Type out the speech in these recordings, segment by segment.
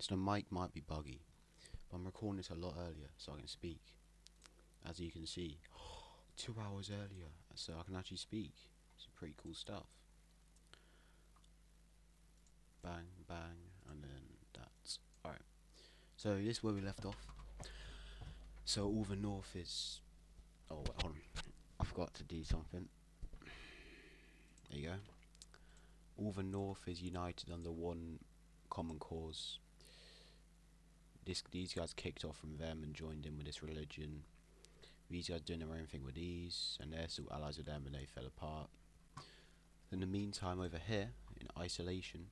So the mic might be buggy, but I'm recording this a lot earlier so I can speak. As you can see, 2 hours earlier, so I can actually speak. It's pretty cool stuff. Bang, bang, and then that's alright. So this is where we left off. So all the north is. Oh, wait, hold on. I forgot to do something. There you go. All the north is united under one common cause. These guys kicked off from them and joined in with this religion. These guys doing their own thing with these, and they're still allies with them, and they fell apart. In the meantime, over here, in isolation,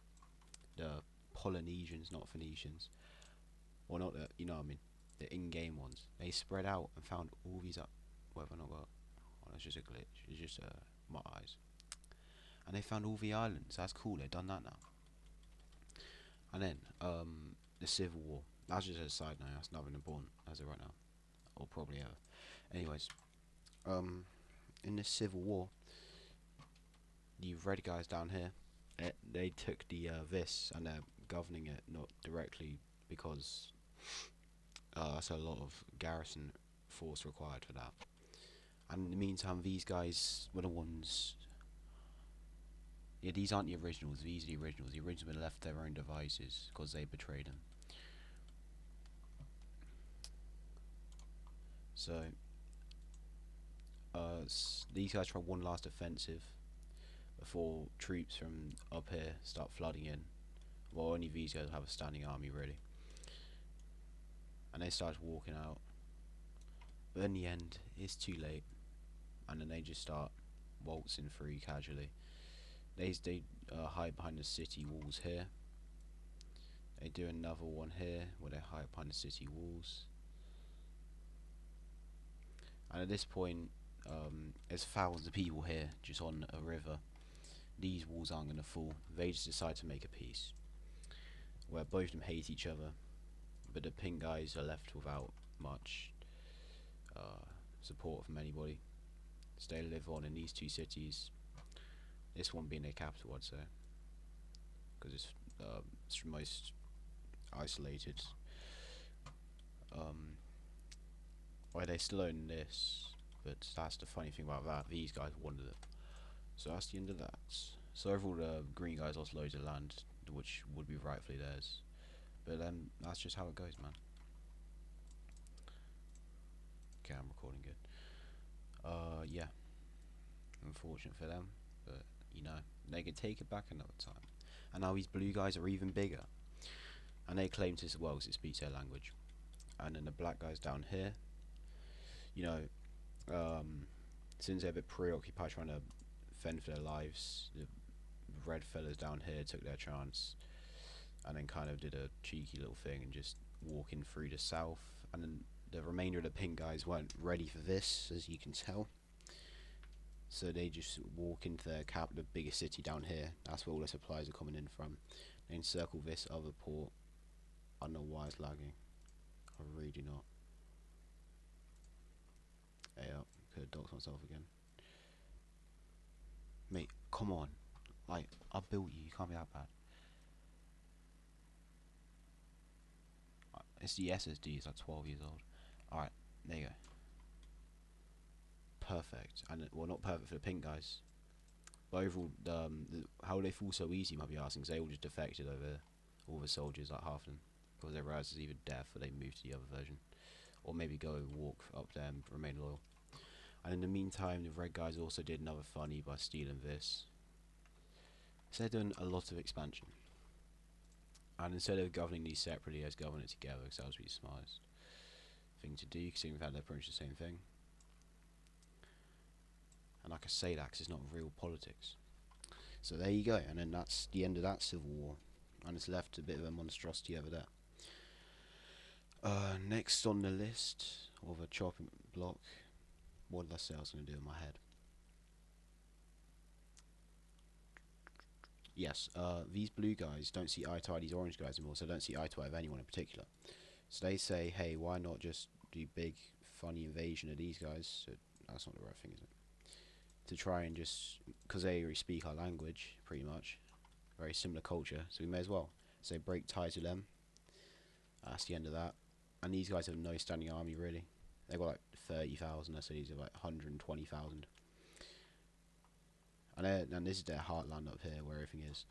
the Polynesians, not Phoenicians, or not the, you know what I mean, the in-game ones, they spread out and found all these up. Whether or not got, oh, that's just a glitch. It's just my eyes. And they found all the islands. That's cool. They've done that now. And then the Civil War. That's just a side note. That's nothing important as of right now, or probably ever. Anyways, in the Civil War, the red guys down here, they took the this and they're governing it not directly because that's a lot of garrison force required for that. And in the meantime, these guys were the ones. Yeah, these aren't the originals. These are the originals. The originals were left their own devices because they betrayed them. So, these guys try one last offensive before troops from up here start flooding in. Well, only these guys have a standing army, really. And they start walking out. But in the end, it's too late. And then they just start waltzing through casually. They hide behind the city walls here. They do another one here where they hide behind the city walls. And at this point, there's thousands of people here just on a river. These walls aren't going to fall. They just decide to make a peace where both of them hate each other, but the pink guys are left without much support from anybody. So they live on in these two cities. This one being their capital, I'd say, because it's most isolated. Well, they still own this, but that's the funny thing about that. These guys wanted it, so that's the end of that. So overall, the green guys lost loads of land, which would be rightfully theirs. But then that's just how it goes, man. Okay, I'm recording good. Yeah. Unfortunate for them, but you know, they could take it back another time. And now these blue guys are even bigger. And they claim to as well because it speaks their language. And then the black guys down here, you know, since they're a bit preoccupied trying to fend for their lives, the red fellas down here took their chance and then kind of did a cheeky little thing and just walking through the south. And then the remainder of the pink guys weren't ready for this, as you can tell. So they just walk into their the biggest city down here. That's where all the supplies are coming in from. They encircle this other port. I don't know why it's lagging. I really do not. Hey up, could have docked myself again. Mate, come on. Like, I built you, you can't be that bad. It's the SSD, it's like 12 years old. Alright, there you go. Perfect. And, well, not perfect for the pink guys. But overall, how they fall so easy, you might be asking, because they all just defected over all the soldiers, like half of them. Because they realised it's either death or they move to the other version. Or maybe go walk up there and remain loyal. And in the meantime, the red guys also did another funny by stealing this. So they're doing a lot of expansion. And instead of governing these separately, let's govern it together, because that would be the smartest thing to do, considering we've had to approach the same thing. And I can say that because it's not real politics. So there you go, and then that's the end of that civil war. And it's left a bit of a monstrosity over there. Next on the list of a chopping block, what did I say I was going to do in my head? Yes, these blue guys don't see eye to eye with these orange guys anymore, so they don't see eye to eye with anyone in particular. So they say, hey, why not just do big, funny invasion of these guys? So that's not the right thing, is it? To try and just, because they already speak our language, pretty much, very similar culture, so we may as well. So they break ties with them, That's the end of that. And these guys have no standing army really. They've got like 30,000, so these are like 120,000. And this is their heartland up here where everything is.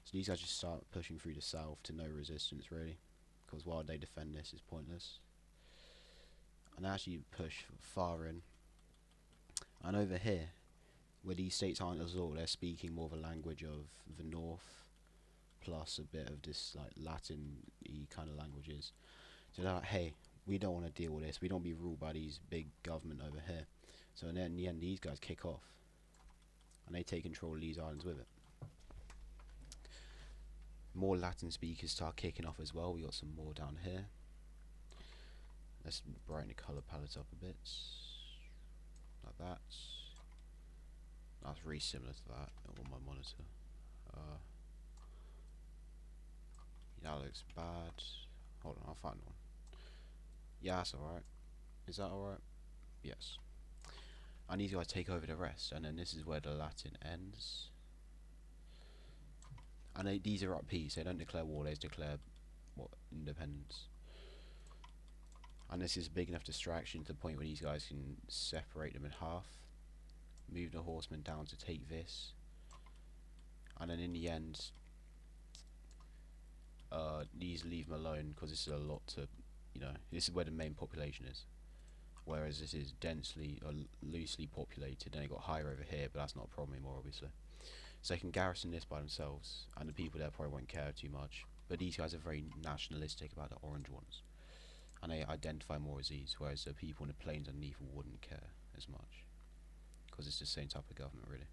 So these guys just start pushing through the south to no resistance really, because while they defend this is pointless. And they actually push far in. And over here, where these states aren't as all, they're speaking more of a language of the north, plus a bit of this like Latin-y kind of languages. So they're like, hey, we don't want to deal with this. We don't want to be ruled by these big government over here. So then in the end, these guys kick off, and they take control of these islands with it. More Latin speakers start kicking off as well. We got some more down here. Let's brighten the colour palette up a bit, like that. That's really similar to that on my monitor. That looks bad. Hold on, I'll find one. Yeah, that's alright. Is that alright? Yes. And these guys take over the rest, and then this is where the Latin ends. And these are at peace. They don't declare war. They just declare independence. And this is a big enough distraction to the point where these guys can separate them in half, move the horsemen down to take this, and then in the end, these leave them alone because this is a lot to, this is where the main population is. Whereas this is densely or loosely populated, and they got higher over here, but that's not a problem anymore, obviously. So they can garrison this by themselves, and the people there probably won't care too much. But these guys are very nationalistic about the orange ones, and they identify more as these, whereas the people in the plains underneath wouldn't care as much, because it's the same type of government, really.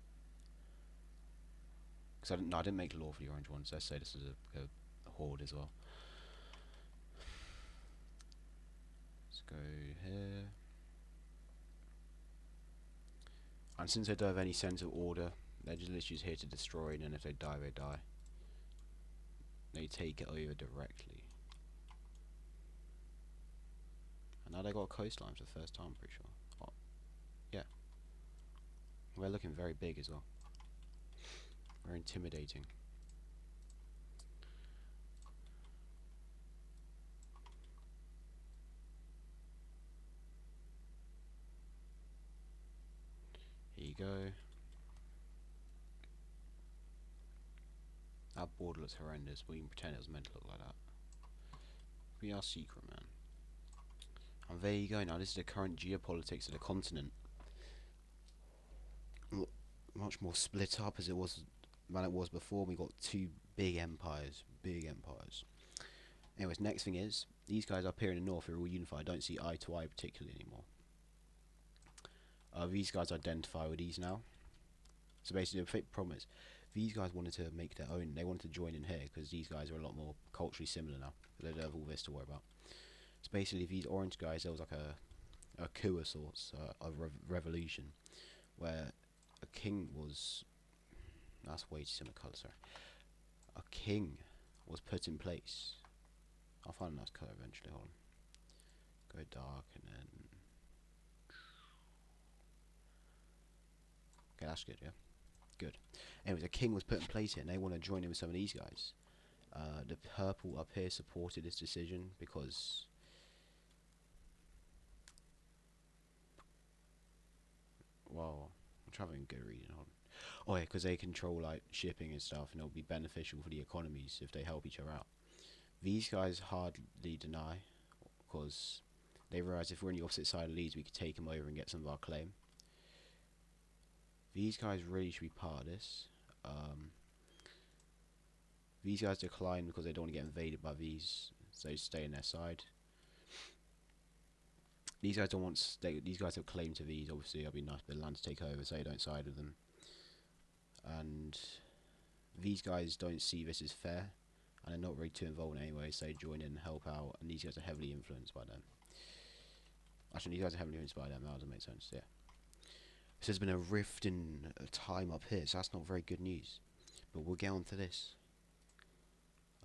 Because I didn't make the law for the orange ones. Let's say this is a horde as well. Let's go here. And since they don't have any sense of order, they're just literally here to destroy, and if they die, they die. They take it over directly. And now they got a coastline for the first time, I'm pretty sure. Oh, yeah. We're looking very big as well. Very intimidating. Here you go. That border looks horrendous, but we can pretend it was meant to look like that. We are secret, man. And there you go. Now this is the current geopolitics of the continent. Much more split up as it was than it was before. We got two big empires. Big empires. Anyways, next thing is, these guys up here in the north are all unified. I don't see eye to eye particularly anymore. These guys identify with these now. So basically the problem is, these guys wanted to make their own. They wanted to join in here because these guys are a lot more culturally similar now. They don't have all this to worry about. So basically these orange guys, there was like a coup of sorts, a revolution, where a king was, that's way too similar colour, sorry. A king was put in place. I'll find a nice colour eventually, hold on. Go dark and then, okay, that's good, yeah. Good. Anyways, a king was put in place here, and they want to join in with some of these guys. The purple up here supported this decision because well, I'm traveling good reading on. Oh yeah, because they control like shipping and stuff, and it'll be beneficial for the economies if they help each other out. These guys hardly deny, because they realise if we're on the opposite side of Leeds, we could take them over and get some of our claim. These guys really should be part of this. These guys decline because they don't want to get invaded by these, so they stay on their side. These guys don't want. These guys have claim to these. Obviously, it'll be nice for the land to take over, so they don't side with them. And these guys don't see this as fair, and they're not really too involved anyway. So they join in and help out. And these guys are heavily influenced by them. Actually, these guys are heavily influenced by them. That doesn't make sense. Yeah. So there's been a rift in time up here, so that's not very good news. But we'll get on to this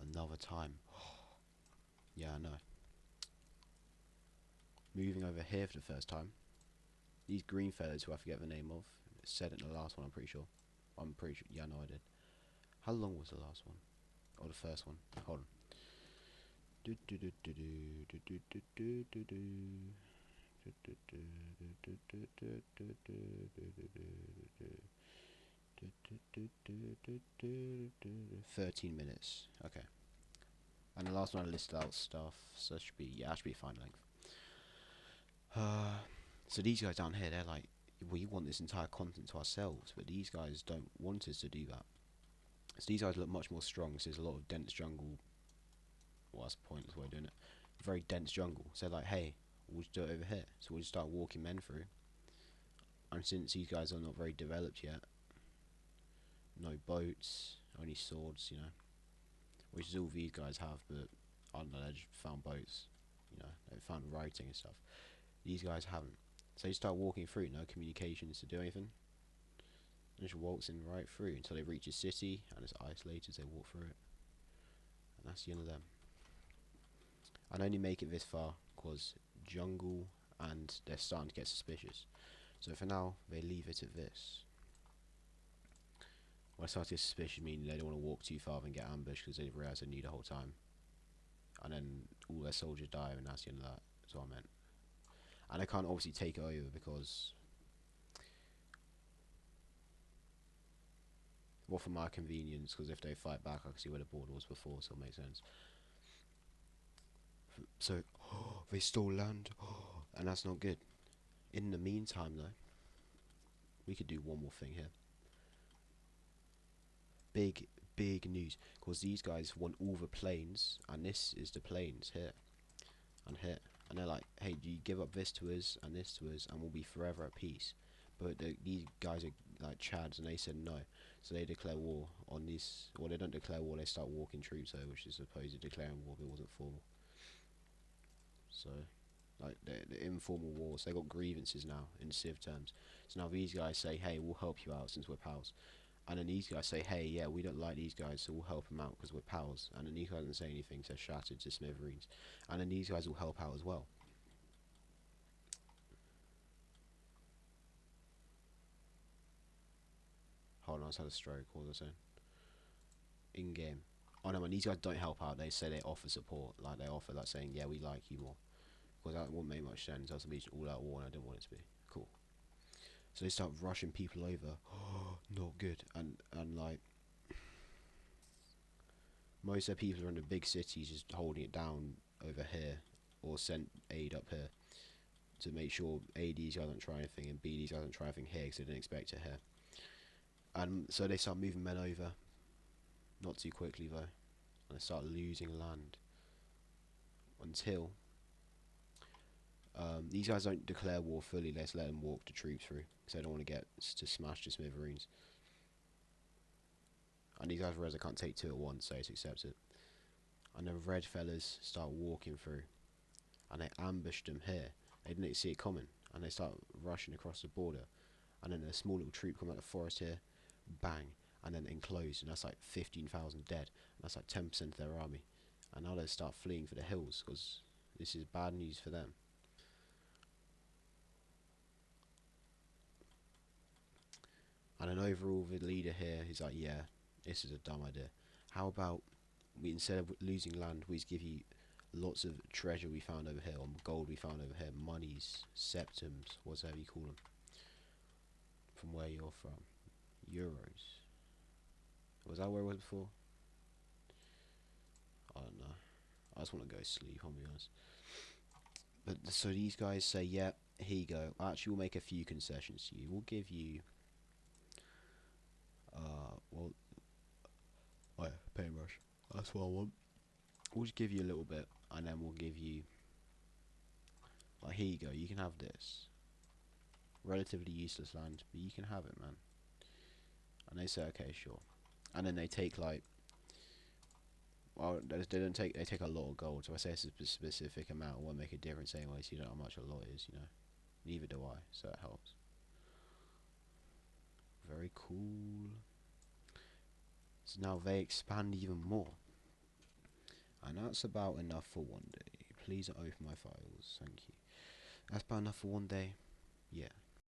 another time. Yeah, I know. Moving over here for the first time. These green fellas, who I forget the name of, said it in the last one, I'm pretty sure. Yeah, no, I did. How long was the last one? Or the first one? Hold on. minutes. Okay. And the last one I listed out stuff, so that should be, yeah, that should be fine length. So these guys down here, they're like, we want this entire continent to ourselves, but these guys don't want us to do that. So these guys look much more strong. So there's a lot of dense jungle. Well, that's a pointless way of doing it. Very dense jungle. So like, hey, we'll just do it over here. So we'll just start walking men through. And since these guys are not very developed yet, no boats, only swords, you know, which is all these guys have, but I don't know, they just found boats, you know, they found writing and stuff. These guys haven't. So you start walking through, no communications to do anything. And just waltzing right through until they reach a city, and it's isolated as they walk through it. And that's the end of them. I'd only make it this far because jungle and they're starting to get suspicious. So for now, they leave it at this. When I start to get suspicious, meaning they don't want to walk too far and get ambushed because they realise they need the whole time. And then all their soldiers die, and that's the end of that. That's what I meant. And I can't obviously take it over because, well, for my convenience, because if they fight back, I can see where the border was before, so it makes sense. So, they stole land, and that's not good. In the meantime, though, we could do one more thing here. Big news, because these guys want all the plains, and this is the plains here and here, and they're like, hey, do you give up this to us and this to us, and we'll be forever at peace? But these guys are like Chads, and they said no, so they declare war on these. Well, they don't declare war; they start walking troops over, which is supposed to declaring war, but it wasn't formal. So, like the informal wars, they got grievances now in civ terms. So now these guys say, hey, we'll help you out since we're pals. And then these guys say, hey, yeah, we don't like these guys, so we'll help them out because we're pals. And then these guys don't say anything, so shattered to smithereens. And then these guys will help out as well. Hold on, I just had a stroke. What was I saying? In game. Oh no, when these guys don't help out, they say they offer support. Like they offer, like saying, yeah, we like you more. Because that wouldn't make much sense. That's a all out war, and I didn't want it to be. Cool. So they start rushing people over. Not good. And like, most of their people are in the big cities just holding it down over here, or sent aid up here to make sure A, these guys don't try anything, and B, these guys don't try anything here because they didn't expect it here. And so they start moving men over, not too quickly though, and they start losing land until these guys don't declare war fully. They just let them walk the troops through because they don't want to get to smash the smithereens. And these guys realize they can't take two at once, so they accept it. And the red fellas start walking through, and they ambush them here. They didn't see it coming, and they start rushing across the border. And then a small little troop come out of the forest here, bang, and then enclosed, and that's like 15,000 dead. And that's like 10% of their army. And now they start fleeing for the hills because this is bad news for them. And then overall, the leader here, he's like, yeah, this is a dumb idea. How about we, instead of losing land, we just give you lots of treasure we found over here, or gold we found over here, monies, septums, whatever you call them, from where you're from. Euros. Was that where it was before? I don't know. I just want to go sleep, I'll be honest. But so these guys say, yeah, here you go. Actually, we'll make a few concessions to you. We'll give you, well, oh yeah, paintbrush. That's what I want. We'll just give you a little bit, and then we'll give you, like, here you go. You can have this. Relatively useless land, but you can have it, man. And they say, okay, sure. And then they take like, well, they don't take. They take a lot of gold. So if I say it's a specific amount, it won't make a difference anyway. So you don't know how much a lot is, you know. Neither do I, so it helps. Very cool. So now they expand even more. And that's about enough for one day. Please don't open my files, thank you. That's about enough for one day. Yeah.